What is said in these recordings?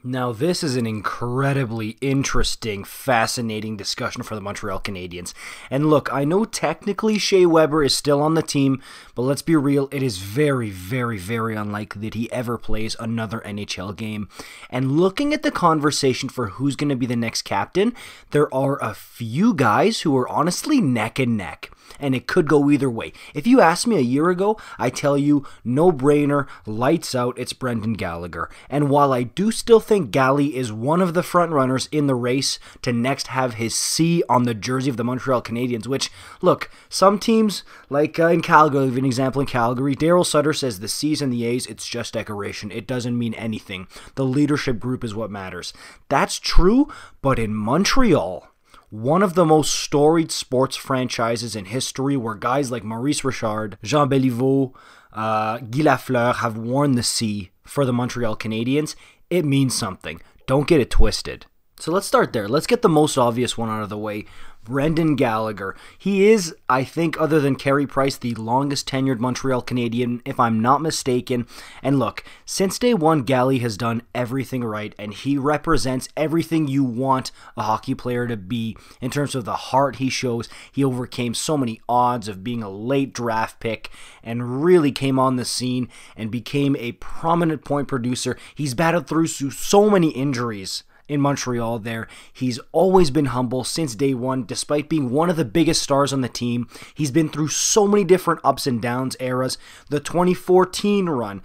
Now, this is an incredibly interesting, fascinating discussion for the Montreal Canadiens. And look, I know technically Shea Weber is still on the team, but let's be real, it is very, very, very unlikely that he ever plays another NHL game. And looking at the conversation for who's going to be the next captain, there are a few guys who are honestly neck and neck. And it could go either way. If you asked me a year ago, I tell you, no brainer, lights out, it's Brendan Gallagher. And while I do still think Gally is one of the front runners in the race to next have his C on the jersey of the Montreal Canadiens, which, look, some teams, like in Calgary, an example in Calgary, Daryl Sutter says the C's and the A's, it's just decoration. It doesn't mean anything. The leadership group is what matters. That's true, but in Montreal, one of the most storied sports franchises in history, where guys like Maurice Richard, Jean Béliveau, Guy Lafleur have worn the C for the Montreal Canadiens, it means something. Don't get it twisted. So let's start there. Let's get the most obvious one out of the way. Brendan Gallagher. He is, I think, other than Carey Price, the longest tenured Montreal Canadian, if I'm not mistaken. And look, since day one, Gally has done everything right, and he represents everything you want a hockey player to be in terms of the heart he shows. He overcame so many odds of being a late draft pick and really came on the scene and became a prominent point producer. He's battled through so many injuries in Montreal there. He's always been humble since day one, despite being one of the biggest stars on the team. He's been through so many different ups and downs eras. The 2014 run,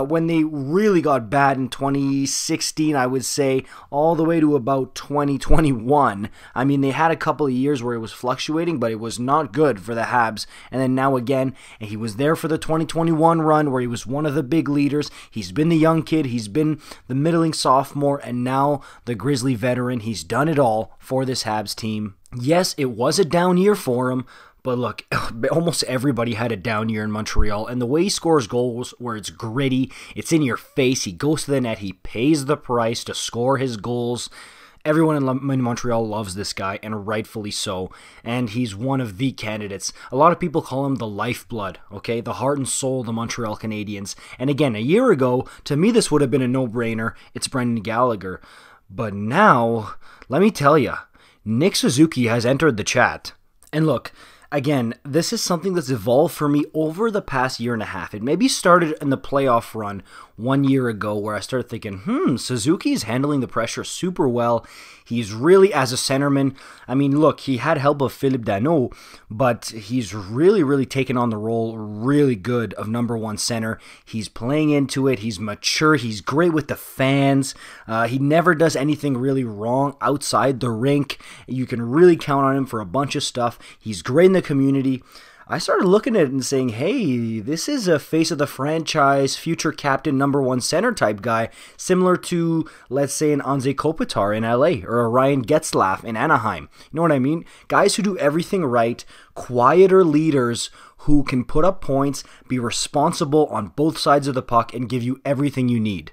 when they really got bad in 2016, I would say, all the way to about 2021. I mean, they had a couple of years where it was fluctuating, but it was not good for the Habs. And then now again, and he was there for the 2021 run where he was one of the big leaders. He's been the young kid, he's been the middling sophomore, and now the Grizzly veteran. He's done it all for this Habs team. Yes, it was a down year for him, but look, almost everybody had a down year in Montreal, and the way he scores goals, where it's gritty, it's in your face, he goes to the net, he pays the price to score his goals. Everyone in Montreal loves this guy, and rightfully so, and he's one of the candidates. A lot of people call him the lifeblood, okay? The heart and soul of the Montreal Canadiens. And again, a year ago, to me this would have been a no-brainer. It's Brendan Gallagher. But now, let me tell you, Nick Suzuki has entered the chat. And look, again, this is something that's evolved for me over the past year and a half. It maybe started in the playoff run 1 year ago where I started thinking, Suzuki's handling the pressure super well. He's really, as a centerman, I mean, look, he had help of Philippe Danault, but he's really, really taken on the role really good of number one center. He's playing into it. He's mature. He's great with the fans. He never does anything really wrong outside the rink. You can really count on him for a bunch of stuff. He's great in the community. I started looking at it and saying, hey, this is a face of the franchise, future captain, number one center type guy, similar to, let's say, an Anze Kopitar in LA or a Ryan Getzlaf in Anaheim. You know what I mean? Guys who do everything right, quieter leaders who can put up points, be responsible on both sides of the puck, and give you everything you need.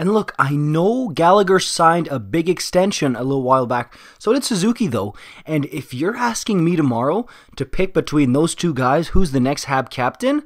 And look, I know Gallagher signed a big extension a little while back. So did Suzuki, though. And if you're asking me tomorrow to pick between those two guys, who's the next Hab captain?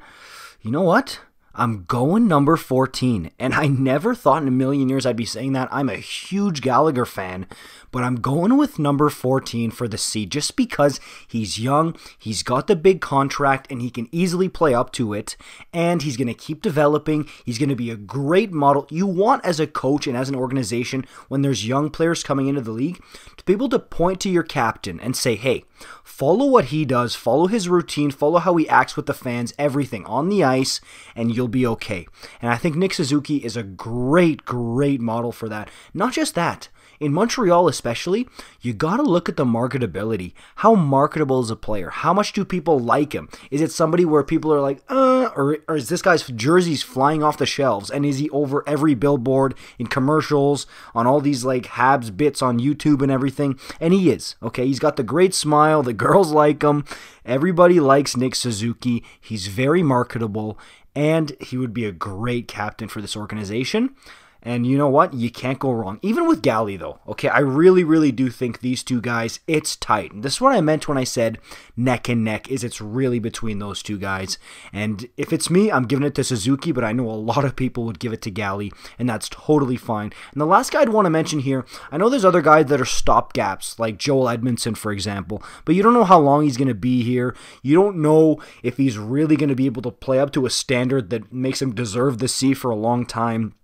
You know what? I'm going number 14. And I never thought in a million years I'd be saying that. I'm a huge Gallagher fan. But I'm going with number 14 for the C just because he's young, he's got the big contract, and he can easily play up to it. And he's going to keep developing. He's going to be a great model. You want, as a coach and as an organization, when there's young players coming into the league, to be able to point to your captain and say, hey, follow what he does, follow his routine, follow how he acts with the fans, everything on the ice, and you'll be okay. And I think Nick Suzuki is a great, great model for that. Not just that. In Montreal especially, you got to look at the marketability. How marketable is a player? How much do people like him? Is it somebody where people are like, or is this guy's jerseys flying off the shelves? And is he over every billboard, in commercials, on all these like Habs bits on YouTube and everything? And he is, okay? He's got the great smile. The girls like him. Everybody likes Nick Suzuki. He's very marketable, and he would be a great captain for this organization. And you know what? You can't go wrong. Even with Galley, though. Okay, I really, really do think these two guys, it's tight. This is what I meant when I said neck and neck, is it's really between those two guys. And if it's me, I'm giving it to Suzuki, but I know a lot of people would give it to Galley, and that's totally fine. And the last guy I'd want to mention here, I know there's other guys that are stopgaps, like Joel Edmondson, for example, but you don't know how long he's going to be here. You don't know if he's really going to be able to play up to a standard that makes him deserve the C for a long time.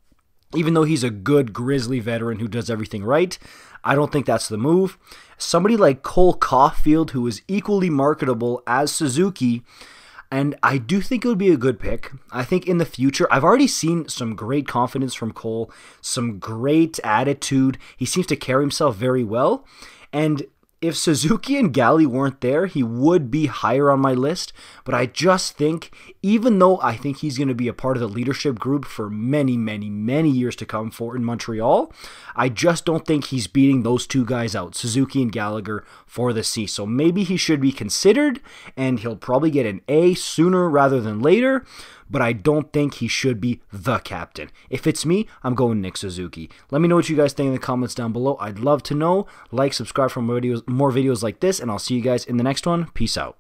Even though he's a good Grizzly veteran who does everything right, I don't think that's the move. Somebody like Cole Caufield, who is equally marketable as Suzuki, and I do think it would be a good pick. I think in the future, I've already seen some great confidence from Cole, some great attitude. He seems to carry himself very well, and if Suzuki and Galley weren't there, he would be higher on my list, but I just think, even though I think he's going to be a part of the leadership group for many, many, many years to come for in Montreal, I just don't think he's beating those two guys out, Suzuki and Gallagher, for the C. So maybe he should be considered, and he'll probably get an A sooner rather than later, but I don't think he should be the captain. If it's me, I'm going Nick Suzuki. Let me know what you guys think in the comments down below. I'd love to know. Like, subscribe for more videos like this, and I'll see you guys in the next one. Peace out.